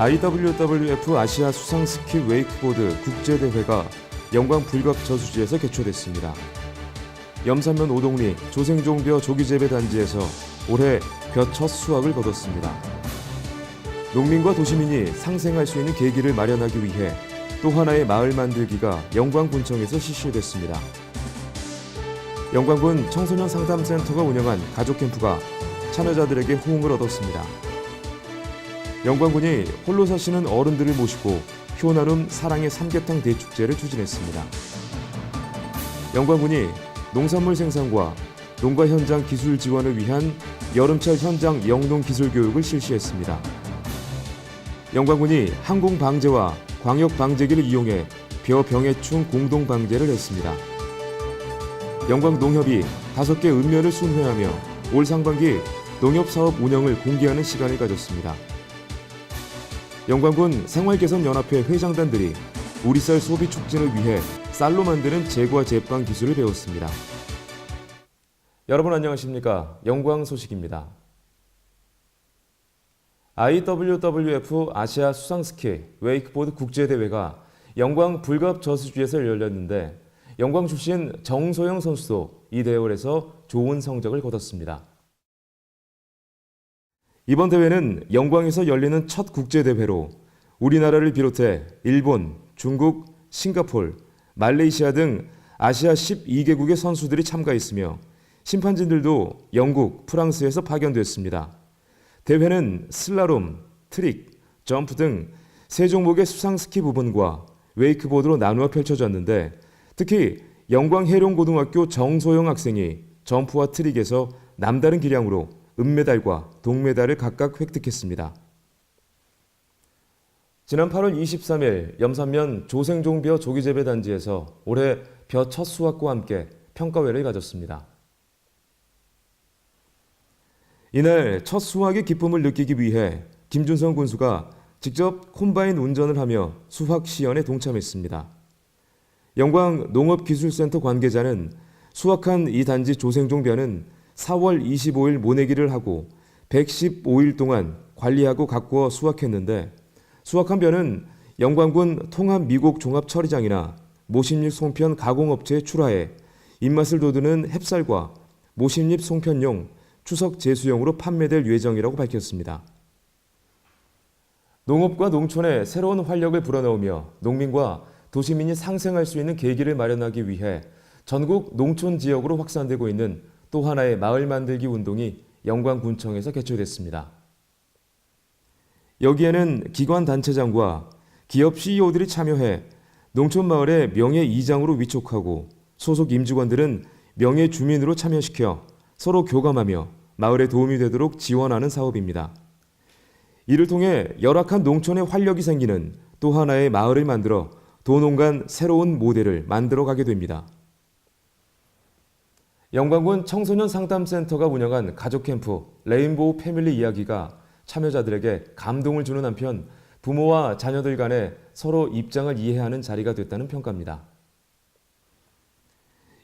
IWWF 아시아 수상스키 웨이크보드 국제대회가 영광 불갑 저수지에서 개최됐습니다. 염산면 오동리 조생종벼 조기재배 단지에서 올해 벼 첫 수확을 거뒀습니다. 농민과 도시민이 상생할 수 있는 계기를 마련하기 위해 또 하나의 마을 만들기가 영광군청에서 실시됐습니다. 영광군 청소년 상담센터가 운영한 가족 캠프가 참여자들에게 호응을 얻었습니다. 영광군이 홀로 사시는 어른들을 모시고 효나눔 사랑의 삼계탕 대축제를 추진했습니다. 영광군이 농산물 생산과 농가 현장 기술 지원을 위한 여름철 현장 영농 기술 교육을 실시했습니다. 영광군이 항공 방제와 광역 방제기를 이용해 벼 병해충 공동 방제를 했습니다. 영광 농협이 5개 읍면을 순회하며 올 상반기 농협사업 운영을 공개하는 시간을 가졌습니다. 영광군 생활개선연합회 회장단들이 우리 쌀 소비 촉진을 위해 쌀로 만드는 제과 제빵 기술을 배웠습니다. 여러분 안녕하십니까? 영광 소식입니다. IWWF 아시아 수상스키 웨이크보드 국제대회가 영광 불갑 저수지에서 열렸는데 영광 출신 정소영 선수도 이 대회에서 좋은 성적을 거뒀습니다. 이번 대회는 영광에서 열리는 첫 국제대회로 우리나라를 비롯해 일본, 중국, 싱가포르, 말레이시아 등 아시아 12개국의 선수들이 참가했으며 심판진들도 영국, 프랑스에서 파견됐습니다. 대회는 슬라롬, 트릭, 점프 등 세 종목의 수상스키 부분과 웨이크보드로 나누어 펼쳐졌는데 특히 영광해룡고등학교 정소영 학생이 점프와 트릭에서 남다른 기량으로 은메달과 동메달을 각각 획득했습니다. 지난 8월 23일 염산면 조생종벼 조기재배 단지에서 올해 벼 첫 수확과 함께 평가회를 가졌습니다. 이날 첫 수확의 기쁨을 느끼기 위해 김준성 군수가 직접 콤바인 운전을 하며 수확 시연에 동참했습니다. 영광 농업기술센터 관계자는 수확한 이 단지 조생종벼는 4월 25일 모내기를 하고 115일 동안 관리하고 가꾸어 수확했는데 수확한 벼는 영광군 통합 미곡 종합처리장이나 모심잎 송편 가공업체에 출하해 입맛을 돋우는 햅쌀과 모심잎 송편용 추석 제수용으로 판매될 예정이라고 밝혔습니다. 농업과 농촌에 새로운 활력을 불어넣으며 농민과 도시민이 상생할 수 있는 계기를 마련하기 위해 전국 농촌 지역으로 확산되고 있는 또 하나의 마을 만들기 운동이 영광군청에서 개최됐습니다. 여기에는 기관단체장과 기업 CEO들이 참여해 농촌마을의 명예 이장으로 위촉하고 소속 임직원들은 명예 주민으로 참여시켜 서로 교감하며 마을에 도움이 되도록 지원하는 사업입니다. 이를 통해 열악한 농촌에 활력이 생기는 또 하나의 마을을 만들어 도농 간 새로운 모델을 만들어가게 됩니다. 영광군 청소년 상담센터가 운영한 가족 캠프 레인보우 패밀리 이야기가 참여자들에게 감동을 주는 한편 부모와 자녀들 간에 서로 입장을 이해하는 자리가 됐다는 평가입니다.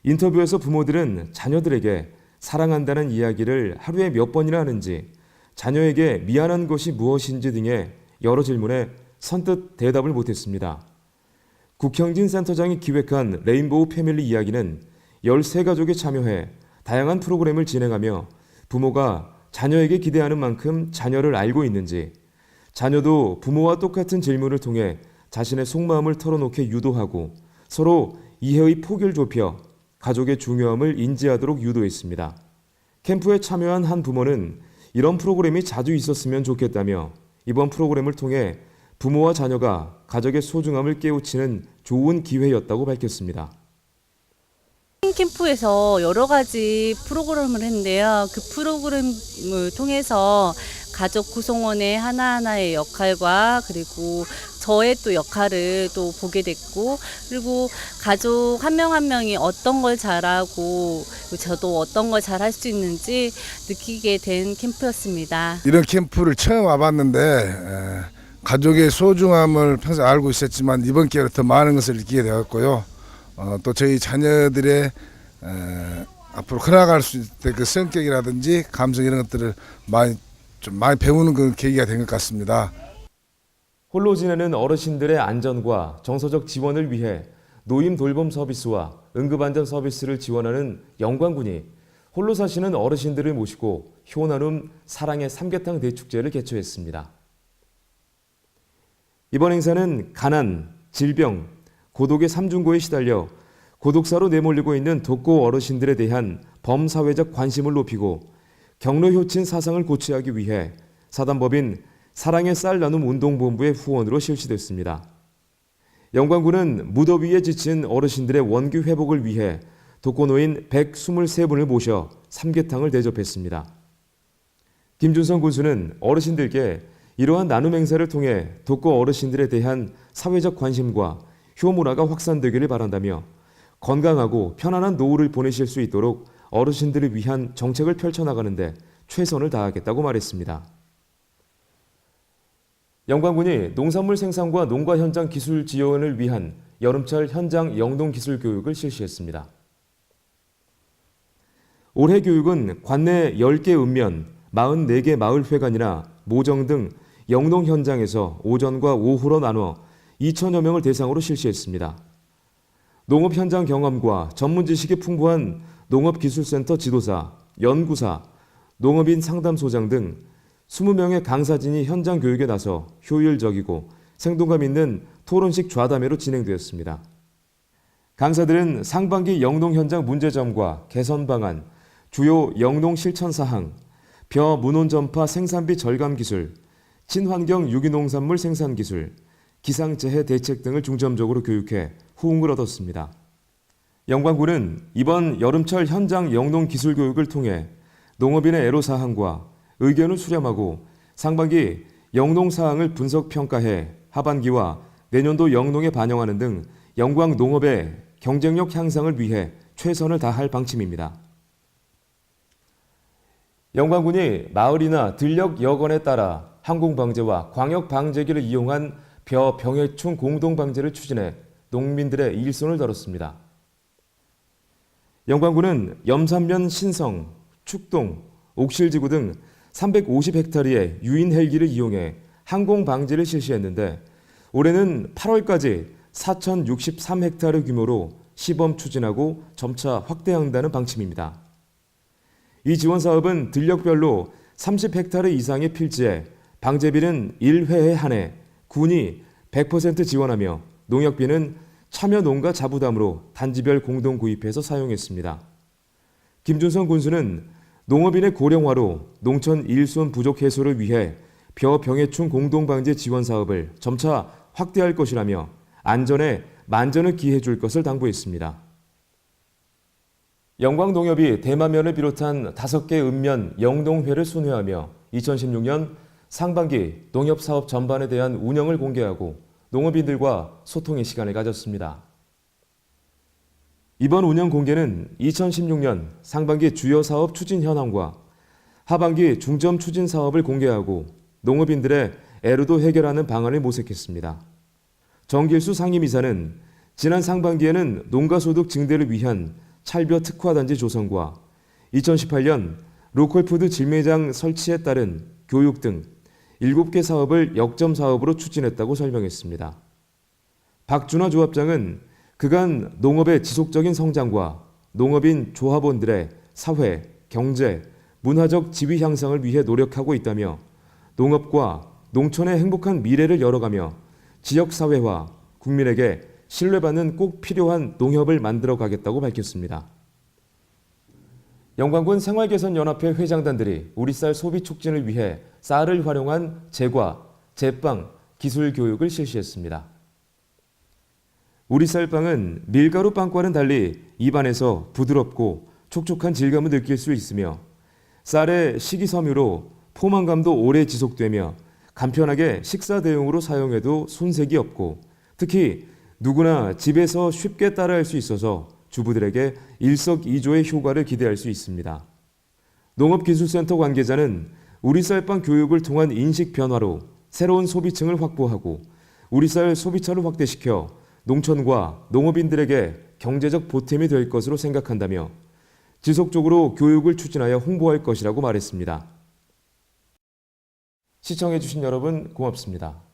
인터뷰에서 부모들은 자녀들에게 사랑한다는 이야기를 하루에 몇 번이나 하는지, 자녀에게 미안한 것이 무엇인지 등의 여러 질문에 선뜻 대답을 못했습니다. 국형진 센터장이 기획한 레인보우 패밀리 이야기는 13가족이 참여해 다양한 프로그램을 진행하며 부모가 자녀에게 기대하는 만큼 자녀를 알고 있는지, 자녀도 부모와 똑같은 질문을 통해 자신의 속마음을 털어놓게 유도하고 서로 이해의 폭을 좁혀 가족의 중요함을 인지하도록 유도했습니다. 캠프에 참여한 한 부모는 이런 프로그램이 자주 있었으면 좋겠다며 이번 프로그램을 통해 부모와 자녀가 가족의 소중함을 깨우치는 좋은 기회였다고 밝혔습니다. 캠프에서 여러 가지 프로그램을 했는데요. 그 프로그램을 통해서 가족 구성원의 하나하나의 역할과 그리고 저의 또 역할을 또 보게 됐고, 그리고 가족 한 명 한 명이 어떤 걸 잘하고 저도 어떤 걸 잘할 수 있는지 느끼게 된 캠프였습니다. 이런 캠프를 처음 와봤는데 가족의 소중함을 평소 알고 있었지만 이번 기회로 더 많은 것을 느끼게 되었고요. 또 저희 자녀들의 앞으로 흘러갈 수 있을 그 성격이라든지 감성 이런 것들을 많이 배우는 그 계기가 된 것 같습니다. 홀로 지내는 어르신들의 안전과 정서적 지원을 위해 노인 돌봄 서비스와 응급안전 서비스를 지원하는 영광군이 홀로 사시는 어르신들을 모시고 효 나눔 사랑의 삼계탕 대축제를 개최했습니다. 이번 행사는 가난, 질병, 고독의 삼중고에 시달려 고독사로 내몰리고 있는 독거 어르신들에 대한 범사회적 관심을 높이고 경로 효친 사상을 고취하기 위해 사단법인 사랑의 쌀 나눔 운동본부의 후원으로 실시됐습니다. 영광군은 무더위에 지친 어르신들의 원기 회복을 위해 독거노인 123분을 모셔 삼계탕을 대접했습니다. 김준성 군수는 어르신들께 이러한 나눔 행사를 통해 독거 어르신들에 대한 사회적 관심과 효 문화가 확산되기를 바란다며 건강하고 편안한 노후를 보내실 수 있도록 어르신들을 위한 정책을 펼쳐나가는데 최선을 다하겠다고 말했습니다. 영광군이 농산물 생산과 농가 현장 기술 지원을 위한 여름철 현장 영농 기술 교육을 실시했습니다. 올해 교육은 관내 10개 읍면, 44개 마을회관이나 모정 등 영농 현장에서 오전과 오후로 나눠 2천여 명을 대상으로 실시했습니다. 농업 현장 경험과 전문 지식이 풍부한 농업기술센터 지도사, 연구사, 농업인 상담소장 등 20명의 강사진이 현장 교육에 나서 효율적이고 생동감 있는 토론식 좌담회로 진행되었습니다. 강사들은 상반기 영농 현장 문제점과 개선 방안, 주요 영농 실천 사항, 벼 문온 전파 생산비 절감 기술, 친환경 유기농산물 생산 기술, 기상재해 대책 등을 중점적으로 교육해 호응을 얻었습니다. 영광군은 이번 여름철 현장 영농 기술 교육을 통해 농업인의 애로사항과 의견을 수렴하고 상반기 영농 사항을 분석 평가해 하반기와 내년도 영농에 반영하는 등 영광 농업의 경쟁력 향상을 위해 최선을 다할 방침입니다. 영광군이 마을이나 들녘 여건에 따라 항공방제와 광역방제기를 이용한 벼 병해충 공동방제를 추진해 농민들의 일손을 다뤘습니다. 영광군은 염산면 신성, 축동, 옥실지구 등 350헥타르의 유인 헬기를 이용해 항공방제를 실시했는데 올해는 8월까지 4,063헥타르 규모로 시범 추진하고 점차 확대한다는 방침입니다. 이 지원 사업은 들녘별로 30헥타르 이상의 필지에 방제비는 1회에 한해 군이 100% 지원하며 농약비는 참여 농가 자부담으로 단지별 공동 구입해서 사용했습니다. 김준성 군수는 농업인의 고령화로 농촌 일손 부족 해소를 위해 벼 병해충 공동방제 지원 사업을 점차 확대할 것이라며 안전에 만전을 기해 줄 것을 당부했습니다. 영광농협이 대마면을 비롯한 5개 읍면 영농회를 순회하며 2016년 상반기 농협사업 전반에 대한 운영을 공개하고 농업인들과 소통의 시간을 가졌습니다. 이번 운영 공개는 2016년 상반기 주요 사업 추진 현황과 하반기 중점 추진 사업을 공개하고 농업인들의 애로도 해결하는 방안을 모색했습니다. 정길수 상임이사는 지난 상반기에는 농가소득 증대를 위한 찰벼 특화단지 조성과 2018년 로컬푸드 질매장 설치에 따른 교육 등 7개 사업을 역점 사업으로 추진했다고 설명했습니다. 박준화 조합장은 그간 농업의 지속적인 성장과 농업인 조합원들의 사회, 경제, 문화적 지위 향상을 위해 노력하고 있다며 농업과 농촌의 행복한 미래를 열어가며 지역사회와 국민에게 신뢰받는 꼭 필요한 농협을 만들어 가겠다고 밝혔습니다. 영광군 생활개선연합회 회장단들이 우리 쌀 소비 촉진을 위해 쌀을 활용한 제과, 제빵, 기술 교육을 실시했습니다. 우리 쌀빵은 밀가루 빵과는 달리 입안에서 부드럽고 촉촉한 질감을 느낄 수 있으며 쌀의 식이섬유로 포만감도 오래 지속되며 간편하게 식사 대용으로 사용해도 손색이 없고 특히 누구나 집에서 쉽게 따라할 수 있어서 주부들에게 일석이조의 효과를 기대할 수 있습니다. 농업기술센터 관계자는 우리 쌀빵 교육을 통한 인식 변화로 새로운 소비층을 확보하고 우리 쌀 소비처를 확대시켜 농촌과 농업인들에게 경제적 보탬이 될 것으로 생각한다며 지속적으로 교육을 추진하여 홍보할 것이라고 말했습니다. 시청해주신 여러분 고맙습니다.